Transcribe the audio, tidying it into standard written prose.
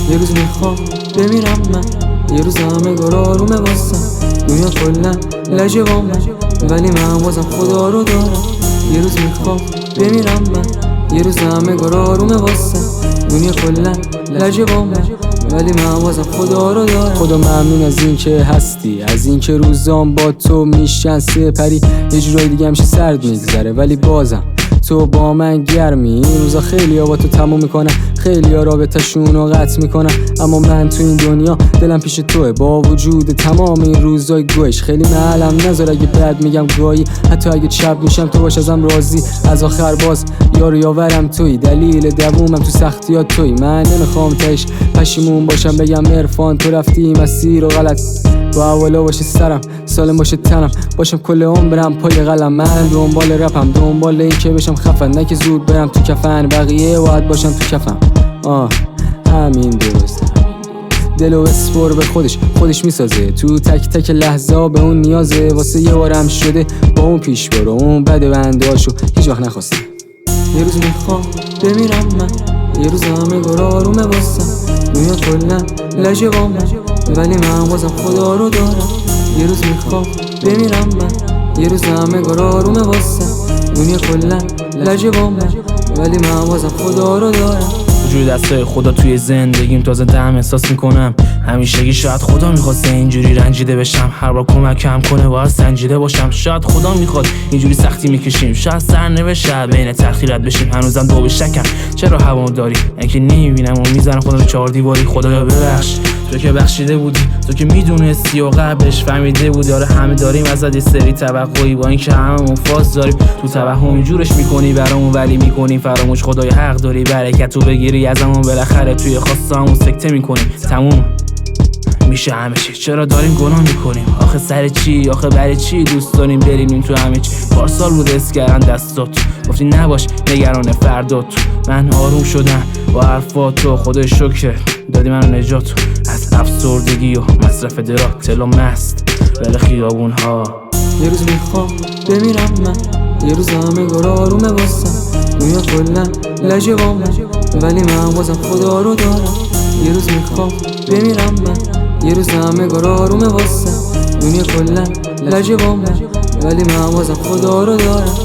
یه روز میخوام بمیرم من، یه روز همه گار آرومه واسم، دنیا کلا لجه با من ولی من بازم خدا رو دارم. یه روز میخوام بمیرم من، یه روز همه گار آرومه واسم، دنیا کلا لجه با من ولی من بازم خدا رو دارم. خدا ممنون از این که هستی، از این که روزام با تو میشن سپری. یه جورای دیگه همیشه سرد میگذره ولی بازم تو با من گرمی. این روزا خیلی ها با تو تموم میکنن، خیلی ها رابطه‌شون رو قطع میکنن، اما من تو این دنیا دلم پیش توه. با وجود تمام این روزای گوش خیلی معلم نذار اگه بد میگم گاهی، حتی اگه چپ میشم تو باش ازم راضی. از آخر باز یارو یاورم توی، دلیل دوومم تو سختیات توی. من نمیخوام تهش پشیمون باشم بگم عرفان تو رفتی مسیر و غلط. با اولا باشه سرم، سالم باشه تنم، باشم کل عمرم پای قلم. من دنبال رپم، دنبال این که بشم خفن، نه که زود برم تو کفن، بقیه باید باشم تو کفم. همین درست. دلو اسپر به خودش میسازه، تو تک تک لحظه به اون نیازه. واسه یه بارم شده با اون پیش برو، اون بده بنداشو هیچ وقت نخواسته. یه روز میخوام بمیرم من، یه روز همه گار آرومه واسم، دنیا کلا لجه با من ولی من بازم خدا رو دارم. یه روز میخوام بمیرم من، یه روز همه گار آرومه واسم، دنیا کلا لجه با من ولی من بازم خدا رو دارم. وجود دستای خدا توی زندگیم تازه دم احساس میکنم. همیشگی شاید خدا میخواسته اینجوری رنجیده بشم، هر بار کمکم کنه باید سنجیده باشم. شاید خدا میخواد اینجوری سختی میکشیم، شاید سرنوشت بین تأخیرات بشیم. هنوزم دو به شکم چرا هوامو داری، اینکه نمیبینم و میزنم خودم رو چهار دیواری. خدایا ببخش تو که بخشیده بودی، تو که میدونستی و قبلش فهمیده بودی. آره همه داریم ازت یه سری توقعی، با اینکه هممون فاز داریم. تو توهم جورش میکنی برامون ولی میکنیم فراموش. خدای حق داری برکتو بگیری ازمون، بالاخره توی خواستامون سکته میکنیم. تموم میشه همه چی، چرا داریم گناه میکنیم؟ آخه سر چی؟ آخه برای چی دوست داریم بریم تو همه چی؟ پارسال بود اس کردن دستات، گفتی نباش نگران فردات. من آروم شدم با حرفاتو، خدای شکر دادی منو نجات از افسردگی و مصرف دراگ. تلا مست بله خیابون ها. یه روز میخوام بمیرم من، یه روز همه گار آرومه واسم، دنیا کلا لجه با من ولی من بازم خدا رو دارم. یه روز میخوام بمیرم من، یه روز همه گار آرومه واسم، دنیا کلا لجه با من ولی من بازم خدا رو دارم.